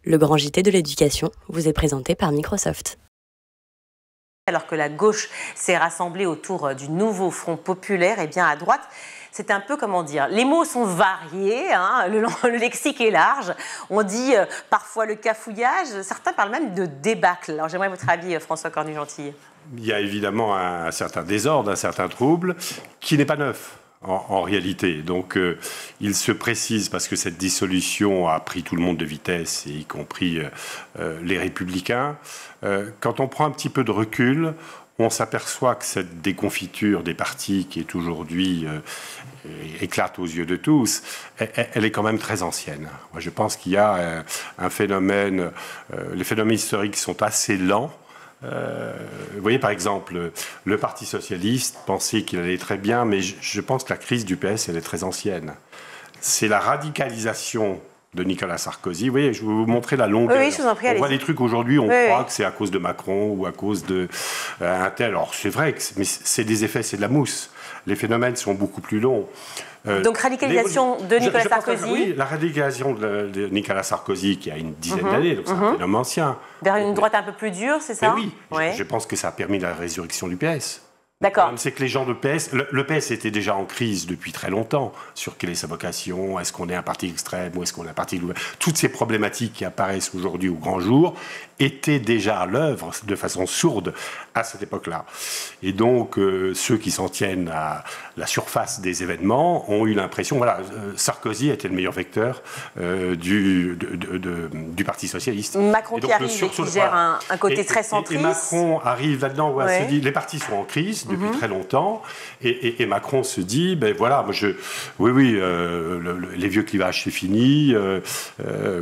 Le grand JT de l'éducation vous est présenté par Microsoft. Alors que la gauche s'est rassemblée autour du nouveau Front populaire, et bien à droite, c'est un peu, comment dire, les mots sont variés, hein, le lexique est large, on dit parfois le cafouillage, certains parlent même de débâcle. Alors j'aimerais votre avis, François Cornu-Gentille. Il y a évidemment un certain désordre, un certain trouble, qui n'est pas neuf. En réalité. Donc, il se précise, parce que cette dissolution a pris tout le monde de vitesse, y compris les Républicains. Quand on prend un petit peu de recul, on s'aperçoit que cette déconfiture des partis, qui est aujourd'hui éclate aux yeux de tous, elle est quand même très ancienne. Moi, je pense qu'il y a un phénomène, les phénomènes historiques sont assez lents. Vous voyez, par exemple, le Parti socialiste pensait qu'il allait très bien, mais je pense que la crise du PS, elle est très ancienne. C'est la radicalisation de Nicolas Sarkozy. Vous voyez, je vais vous montrer la longueur. Oui, je vous en prie, on voit des trucs aujourd'hui, on croit que c'est à cause de Macron ou à cause de un tel. Alors, c'est vrai, mais c'est des effets, c'est de la mousse. Les phénomènes sont beaucoup plus longs. Donc radicalisation de Nicolas Sarkozy. Oui, la radicalisation de Nicolas Sarkozy qui a une dizaine d'années, donc c'est un phénomène ancien. Vers une droite un peu plus dure, c'est ça? Oui, je pense que ça a permis la résurrection du PS. D'accord. C'est que les gens de PS, le PS était déjà en crise depuis très longtemps sur quelle est sa vocation, est-ce qu'on est un parti extrême ou est-ce qu'on est un parti gouvernement. Toutes ces problématiques qui apparaissent aujourd'hui au grand jour étaient déjà à l'œuvre de façon sourde à cette époque-là. Et donc, ceux qui s'en tiennent à la surface des événements ont eu l'impression, voilà, Sarkozy était le meilleur vecteur du Parti socialiste. Macron qui arrive et qui gère un côté très centriste. Et Macron arrive là-dedans, se dit, les partis sont en crise depuis très longtemps, et Macron se dit, ben voilà, moi les vieux clivages c'est fini,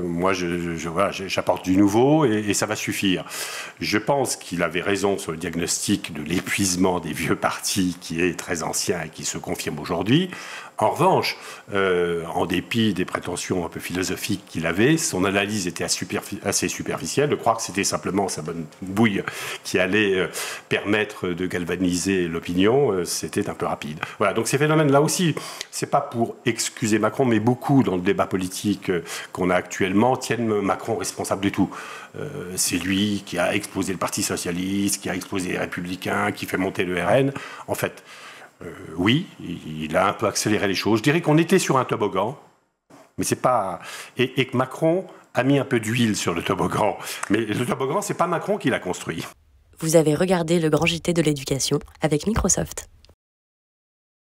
moi j'apporte du nouveau et ça va suffire. Je pense qu'il avait raison sur le diagnostic de l'épuisement des vieux partis qui est très ancien et qui se confirme aujourd'hui. En revanche, en dépit des prétentions un peu philosophiques qu'il avait, son analyse était assez superficielle. De croire que c'était simplement sa bonne bouille qui allait permettre de galvaniser l'opinion, c'était un peu rapide. Voilà, donc ces phénomènes-là aussi, c'est pas pour excuser Macron, mais beaucoup dans le débat politique qu'on a actuellement tiennent Macron responsable de tout. C'est lui qui a explosé le Parti socialiste, qui a explosé les Républicains, qui fait monter le RN. En fait, oui, il a un peu accéléré les choses. Je dirais qu'on était sur un toboggan, mais c'est pas... Et que Macron a mis un peu d'huile sur le toboggan. Mais le toboggan, c'est pas Macron qui l'a construit. Vous avez regardé le grand JT de l'éducation avec Microsoft.